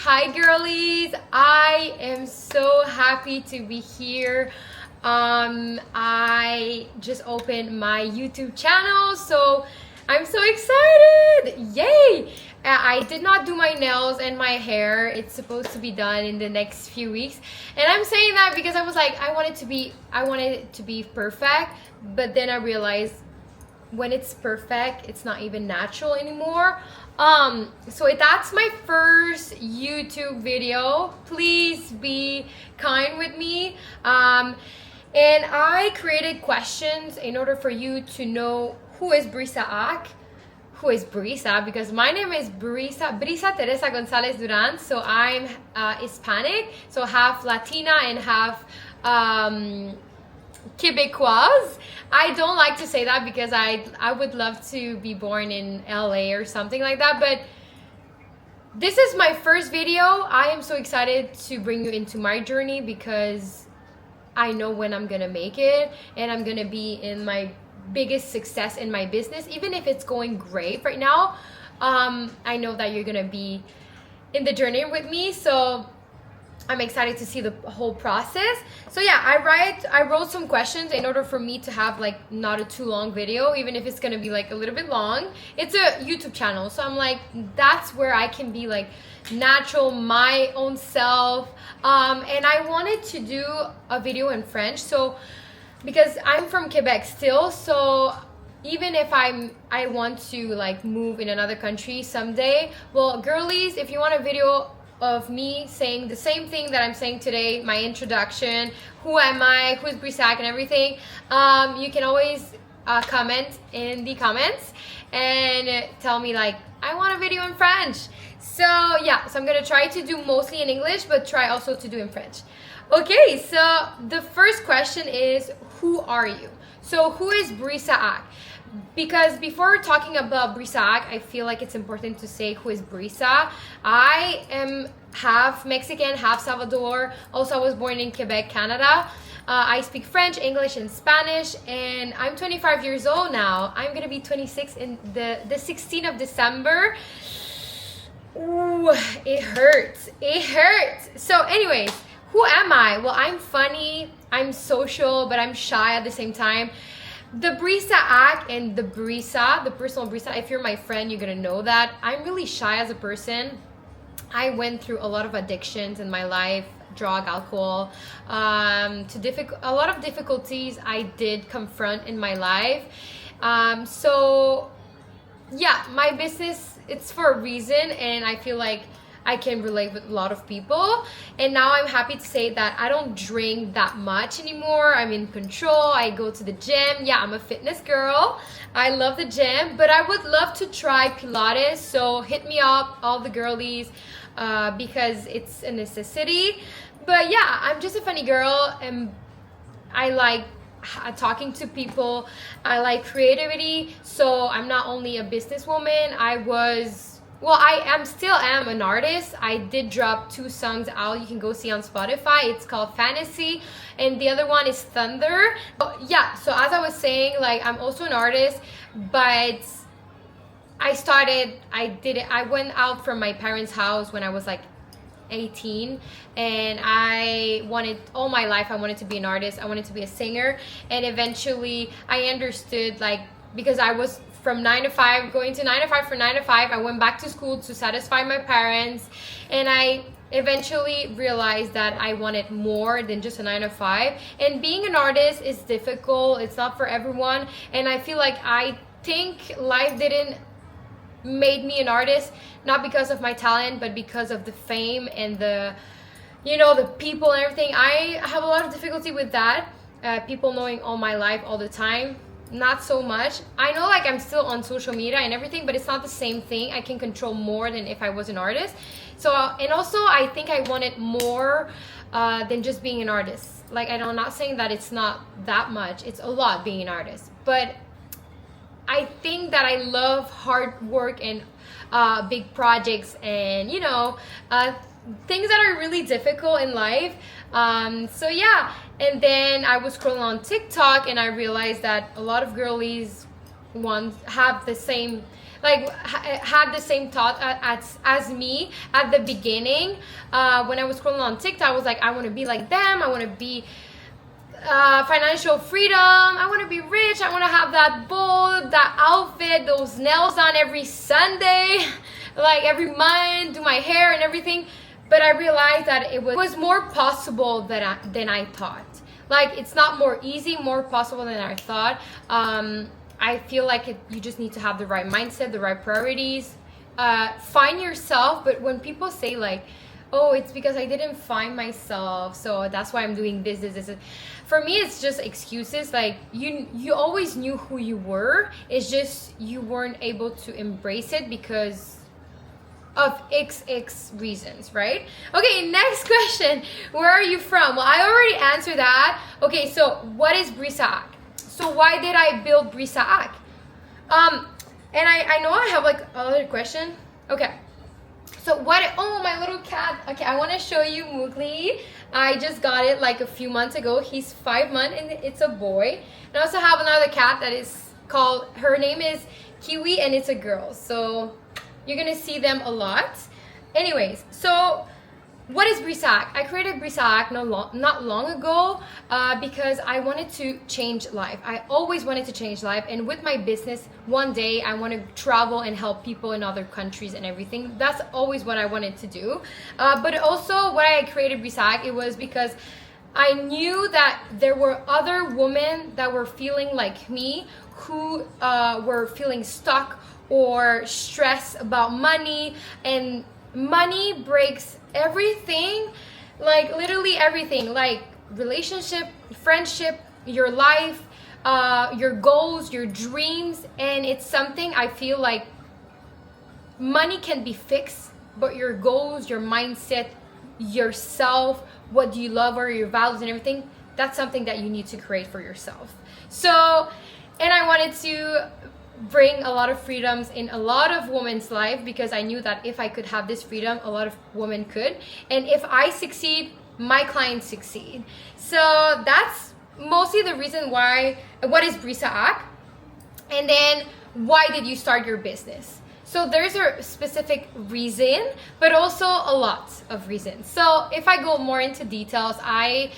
Hi girlies, I am so happy to be here. I just opened my YouTube channel, so I'm so excited. Yay! I did not do my nails and my hair. It's supposed to be done in the next few weeks, and I'm saying that because I was like, I wanted it to be perfect, but then I realized when it's perfect, it's not even natural anymore. So that's my first YouTube video. Please be kind with me. And I created questions in order for you to know who is Brisact, who is Brisa, because my name is Brisa Teresa Gonzalez Duran. So I'm Hispanic, so half Latina and half Quebecoise. I don't like to say that because I would love to be born in LA or something like that, but this is my first video. I am so excited to bring you into my journey because I know when I'm gonna make it and I'm gonna be in my biggest success in my business. Even if it's going great right now, I know that you're gonna be in the journey with me, so I'm excited to see the whole process. So yeah, I wrote some questions in order for me to have like not a too long video, even if it's gonna be like a little bit long. It's a YouTube channel, so I'm like, that's where I can be like natural, my own self. And I wanted to do a video in French, so because I'm from Quebec still, so even if I want to like move in another country someday, well, girlies, if you want a video of me saying the same thing that I'm saying today, my introduction, who am I, who is Brisact and everything, you can always comment in the comments and tell me like, I want a video in French. So yeah, so I'm gonna try to do mostly in English, but try also to do in French. Okay, so the first question is, who are you? So who is Brisact? Because before talking about Brisact, I feel like it's important to say who is Brisa. I am half Mexican, half Salvador. Also, I was born in Quebec, Canada. I speak French, English, and Spanish, and I'm 25 years old now. I'm gonna be 26 in the 16th of December. Ooh, it hurts. It hurts. So anyways, who am I? Well, I'm funny, I'm social, but I'm shy at the same time. The Brisact and the Brisa, the personal Brisa, if you're my friend, you're gonna know that I'm really shy as a person. I went through a lot of addictions in my life, drug, alcohol, a lot of difficulties I did confront in my life. So yeah, my business, it's for a reason, and I feel like I can relate with a lot of people. And now I'm happy to say that I don't drink that much anymore. I'm in control. I go to the gym. Yeah, I'm a fitness girl. I love the gym, but I would love to try Pilates. So hit me up, all the girlies, because it's a necessity. But yeah, I'm just a funny girl, and I like talking to people. I like creativity. So I'm not only a businesswoman. I still am an artist. I did drop 2 songs out. You can go see on Spotify. It's called Fantasy, and the other one is Thunder. Yeah, so as I was saying, like, I'm also an artist, but I went out from my parents' house when I was like 18, and all my life I wanted to be an artist. I wanted to be a singer, and eventually I understood, like, because I was from 9 to 5, going to 9 to 5 for 9 to 5. I went back to school to satisfy my parents, and I eventually realized that I wanted more than just a 9 to 5. And being an artist is difficult. It's not for everyone. And I feel like I think life didn't made me an artist, not because of my talent, but because of the fame and the people and everything. I have a lot of difficulty with that. People knowing all my life all the time. Not so much. I know, like, I'm still on social media and everything, but it's not the same thing. I can control more than if I was an artist. So, and also I think I wanted more than just being an artist. Like, I'm not saying that it's not that much. It's a lot being an artist. But I think that I love hard work and big projects and, things that are really difficult in life. So yeah, and then I was scrolling on TikTok and I realized that a lot of girlies have the same like had the same thought as me at the beginning. When I was scrolling on TikTok, I was like, I want to be like them. I want to be financial freedom. I want to be rich. I want to have that bold, that outfit, those nails done every Sunday, like every month, do my hair and everything. But I realized that it was more possible than I thought. Like, it's not more easy, more possible than I thought. I feel like you just need to have the right mindset, the right priorities, find yourself. But when people say like, oh, it's because I didn't find myself, so that's why I'm doing this. For me, it's just excuses. Like, you always knew who you were. It's just you weren't able to embrace it because of XX reasons, right? Okay, next question. Where are you from? Well, I already answered that. Okay, so what is Brisact? So why did I build Brisact? And I know I have like another question. Okay. So oh, my little cat. Okay, I want to show you Mowgli. I just got it like a few months ago. He's 5 months and it's a boy. And I also have another cat that is called, her name is Kiwi, and it's a girl. So you're gonna see them a lot. Anyways, so what is Brisact? I created Brisact not long ago because I wanted to change life. I always wanted to change life, and with my business, one day I want to travel and help people in other countries and everything. That's always what I wanted to do. But also, why I created Brisact, it was because I knew that there were other women that were feeling like me, who were feeling stuck or stressed about money, and money breaks everything, like literally everything, like relationship, friendship, your life, your goals, your dreams. And it's something I feel like money can be fixed, but your goals, your mindset, yourself, what do you love, or your values and everything, that's something that you need to create for yourself. So, and I wanted to bring a lot of freedoms in a lot of women's life, because I knew that if I could have this freedom, a lot of women could. And if I succeed, my clients succeed. So that's mostly the reason why. What is Brisact? And then why did you start your business? So there's a specific reason, but also a lot of reasons. So if I go more into details, I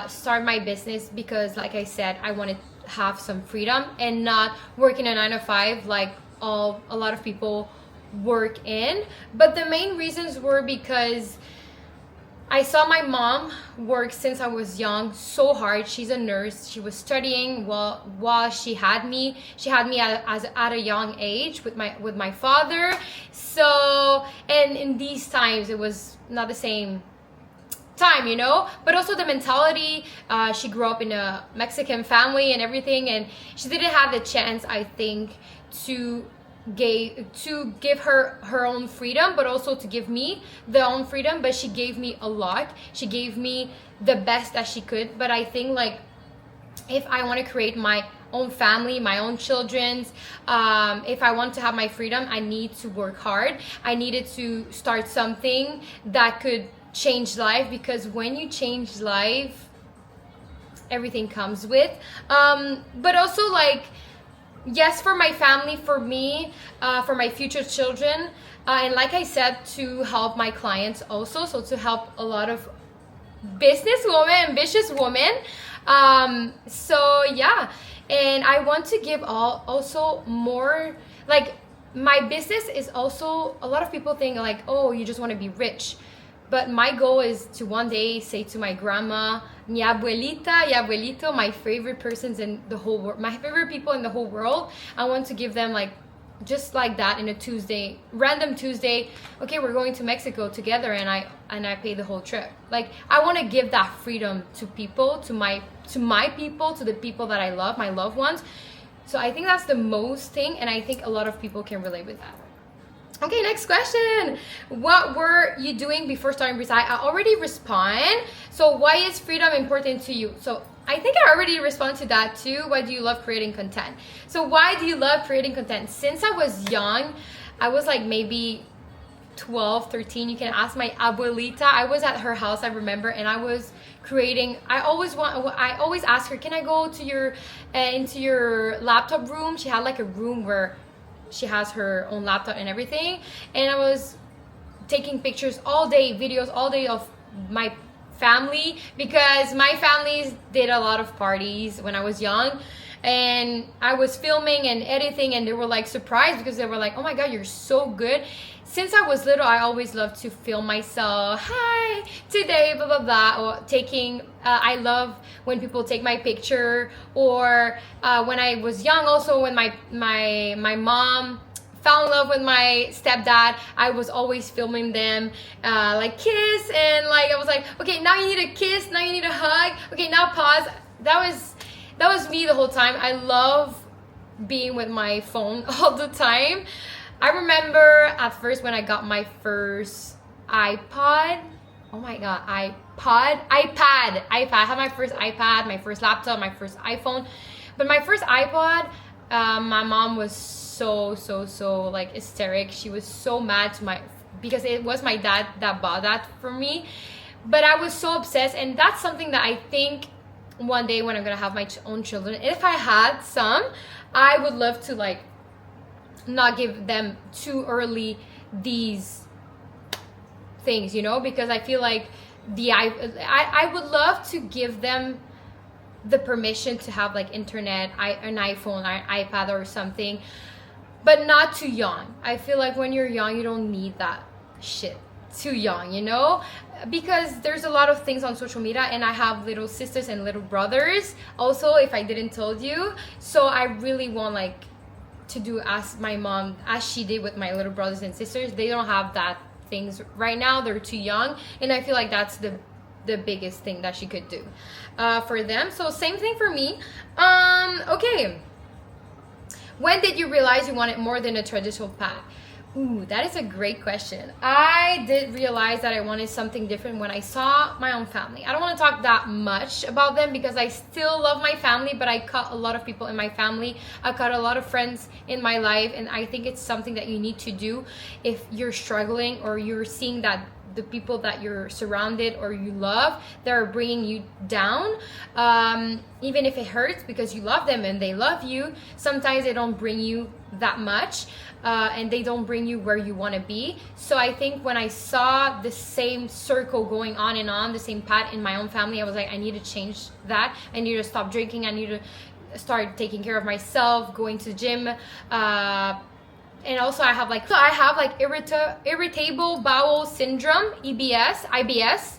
start my business because, like I said, I wanted have some freedom and not work in a 9 to 5 like a lot of people work in. But the main reasons were because I saw my mom work since I was young so hard. She's a nurse. She was studying while she had me. She had me at a young age with my father. So, and in these times it was not the same time, you know, but also the mentality. She grew up in a Mexican family and everything, and she didn't have the chance, I think, to give her own freedom, but also to give me the own freedom. But she gave me a lot. She gave me the best that she could. But I think, like, if I want to create my own family, my own children's, if I want to have my freedom, I need to work hard. I needed to start something that could change life, because when you change life, everything comes with. But also, like, yes, for my family, for me, for my future children, and like I said, to help my clients also, so to help a lot of businesswomen, ambitious women. So yeah, and I want to give also more, like, my business is also, a lot of people think like, oh, you just want to be rich. But my goal is to one day say to my grandma, mi abuelita y abuelito, my favorite persons in the whole world, my favorite people in the whole world, I want to give them, like, just like that, in a Tuesday, random Tuesday, okay, we're going to Mexico together, and I pay the whole trip. Like, I want to give that freedom to people, to my people, to the people that I love, my loved ones. So I think that's the most thing, and I think a lot of people can relate with that. Okay, next question. What were you doing before starting Brisa? I already respond. So why is freedom important to you? So I think I already responded to that too. Why do you love creating content? So why do you love creating content? Since I was young, I was like maybe 12, 13. You can ask my abuelita. I was at her house, I remember, and I was creating. I always ask her, can I go to your into your laptop room? She had like a room where she has her own laptop and everything, and I was taking pictures all day, videos all day of my family, because my family did a lot of parties when I was young, and I was filming and editing, and they were like surprised because they were like, oh my god, you're so good. Since I was little, I always loved to film myself. Hi, today, blah blah blah. Or taking, I love when people take my picture. Or when I was young, also when my mom fell in love with my stepdad, I was always filming them, like kiss, and like I was like, okay, now you need a kiss, now you need a hug. Okay, now pause. That was me the whole time. I love being with my phone all the time. I remember at first when I got my first iPod. Oh my god, iPad. I had my first iPad, my first laptop, my first iPhone. But my first iPod, my mom was so like hysteric. She was so mad because it was my dad that bought that for me. But I was so obsessed, and that's something that I think one day when I'm gonna have my own children, if I had some, I would love to like not give them too early these things, you know, because I feel like I would love to give them the permission to have like internet, an iPhone, or iPad or something, but not too young. I feel like when you're young, you don't need that shit too young, you know, because there's a lot of things on social media, and I have little sisters and little brothers also, if I didn't told you. So I really want like to do as my mom, as she did with my little brothers and sisters. They don't have that things right now, they're too young, and I feel like that's the biggest thing that she could do for them. So same thing for me. Okay, when did you realize you wanted more than a traditional path? Ooh, that is a great question. I did realize that I wanted something different when I saw my own family. I don't want to talk that much about them because I still love my family, but I cut a lot of people in my family. I cut a lot of friends in my life, and I think it's something that you need to do if you're struggling or you're seeing that the people that you're surrounded or you love, they're bringing you down. Even if it hurts because you love them and they love you, sometimes they don't bring you that much. And they don't bring you where you want to be. So I think when I saw the same circle going on and on, the same path in my own family, I was like, I need to change that. I need to stop drinking. I need to start taking care of myself, going to the gym. And also I have like irritable bowel syndrome, IBS.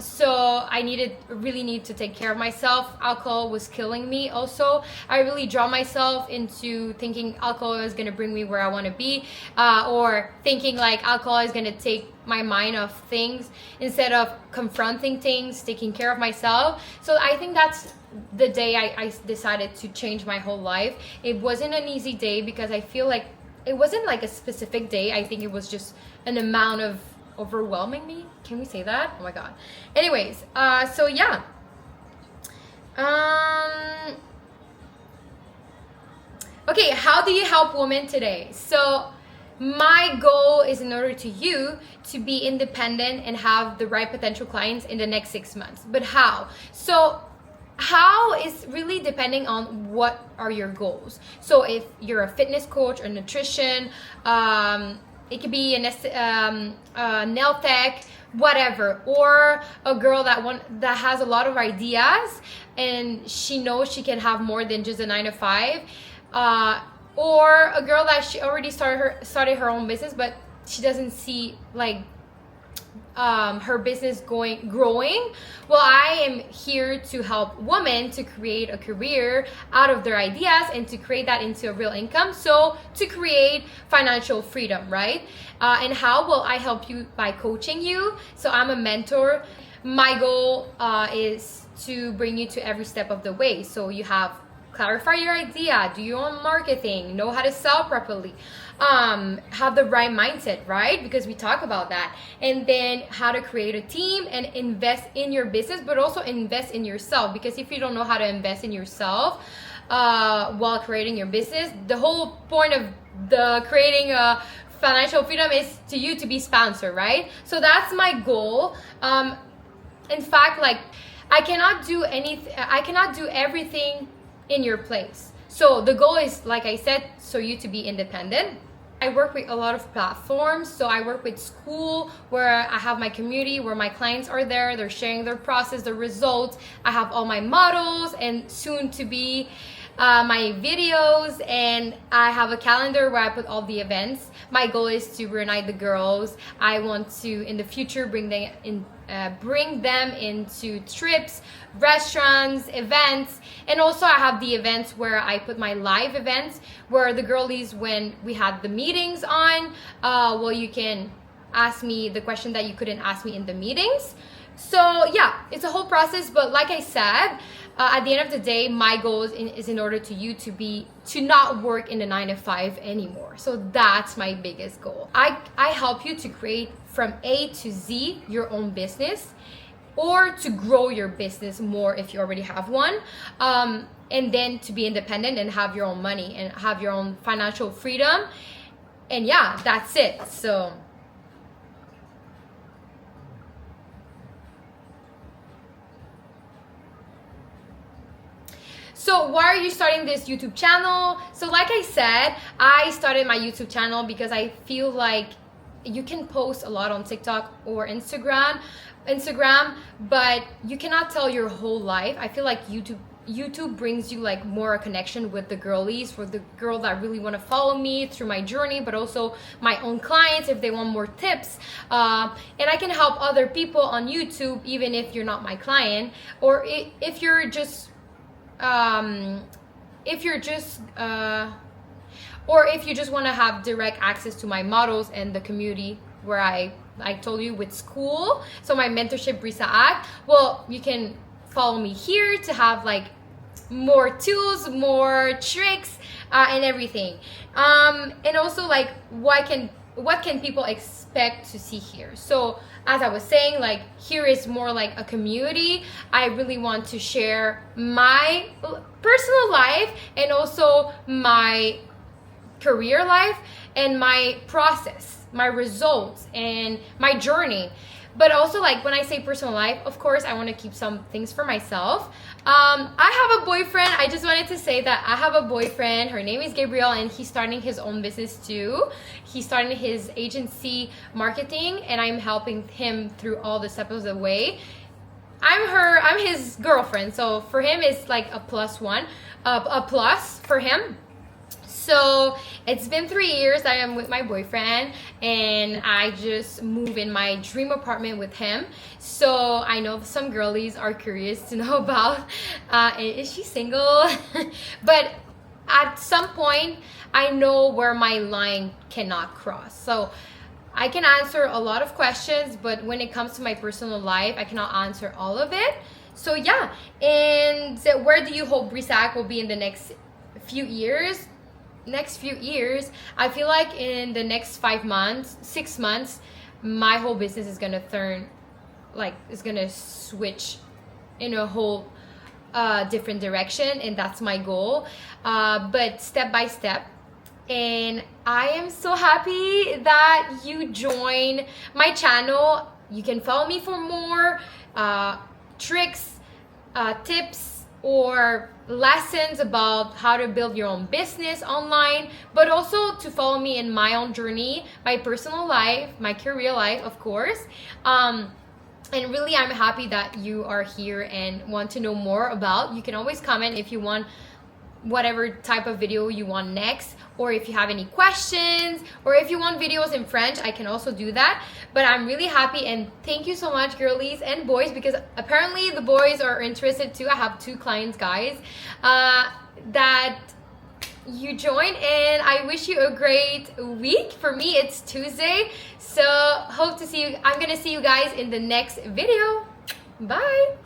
So I really need to take care of myself. Alcohol was killing me also. I really draw myself into thinking alcohol is going to bring me where I want to be, or thinking like alcohol is going to take my mind off things instead of confronting things, taking care of myself. So I think that's the day I decided to change my whole life. It wasn't an easy day because I feel like it wasn't like a specific day. I think it was just an amount of overwhelming me. Can we say that? Oh my god. Anyways, so yeah. Okay, how do you help women today? So my goal is in order to you to be independent and have the right potential clients in the next 6 months. But how? So how is really depending on what are your goals. So if you're a fitness coach or nutrition, it could be a nail tech, whatever, or a girl that has a lot of ideas and she knows she can have more than just a 9 to 5, or a girl that she already started her own business, but she doesn't see like her business growing. Well, I am here to help women to create a career out of their ideas and to create that into a real income, so to create financial freedom, right? And how will I help you? By coaching you. So I'm a mentor. My goal is to bring you to every step of the way. So you have clarify your idea, do your own marketing, know how to sell properly, have the right mindset, right? Because we talk about that. And then how to create a team and invest in your business, but also invest in yourself. Because if you don't know how to invest in yourself while creating your business, the whole point of creating a financial freedom is to you to be sponsored, right? So that's my goal. In fact, like I cannot do everything in your place. So the goal is, like I said, so you to be independent. I work with a lot of platforms. So I work with school where I have my community where my clients are there. They're sharing their process, their results. I have all my models and soon to be my videos, and I have a calendar where I put all the events. My goal is to reunite the girls. I want to in the future bring them into trips, restaurants, events, and also I have the events where I put my live events where the girlies, when we had the meetings on, well, you can ask me the question that you couldn't ask me in the meetings. So yeah, it's a whole process, but like I said, at the end of the day, my goal is in order to not work in the 9 to 5 anymore. So that's my biggest goal. I help you to create from A to Z your own business, or to grow your business more if you already have one, and then to be independent and have your own money and have your own financial freedom. And yeah, that's it. So why are you starting this YouTube channel? So like I said, I started my YouTube channel because I feel like you can post a lot on TikTok or Instagram, but you cannot tell your whole life. I feel like YouTube brings you like more a connection with the girlies, for the girl that really want to follow me through my journey, but also my own clients if they want more tips. And I can help other people on YouTube even if you're not my client, or if you're just or if you just want to have direct access to my models and the community where I told you with school. So my mentorship Brisact, well, you can follow me here to have like more tools, more tricks, and everything. And also like what can people expect to see here? So as I was saying, like here is more like a community. I really want to share my personal life and also my career life and my process, my results and my journey. But also, like when I say personal life, of course I want to keep some things for myself. I have a boyfriend. I just wanted to say that I have a boyfriend. Her name is Gabriel, and he's starting his own business too. He's starting his agency marketing, and I'm helping him through all the steps of the way. I'm his girlfriend, so for him it's like a plus for him. So it's been 3 years that I am with my boyfriend, and I just moved in my dream apartment with him. So I know some girlies are curious to know about, is she single? But at some point, I know where my line cannot cross. So I can answer a lot of questions, but when it comes to my personal life, I cannot answer all of it. So yeah, and where do you hope Brisact will be in the next few years? I feel like in the next 6 months, my whole business is gonna switch in a whole different direction, and that's my goal. But step by step. And I am so happy that you join my channel. You can follow me for more tricks, tips, or lessons about how to build your own business online, but also to follow me in my own journey, my personal life, my career life, of course. And really, I'm happy that you are here and want to know more about. You can always comment if you want whatever type of video you want next, or if you have any questions, or if you want videos in French, I can also do that. But I'm really happy, and thank you so much, girlies and boys, because apparently the boys are interested too. I have 2 clients, guys, that you joined, and I wish you a great week. For me, it's Tuesday, so hope to see you. I'm gonna see you guys in the next video. Bye.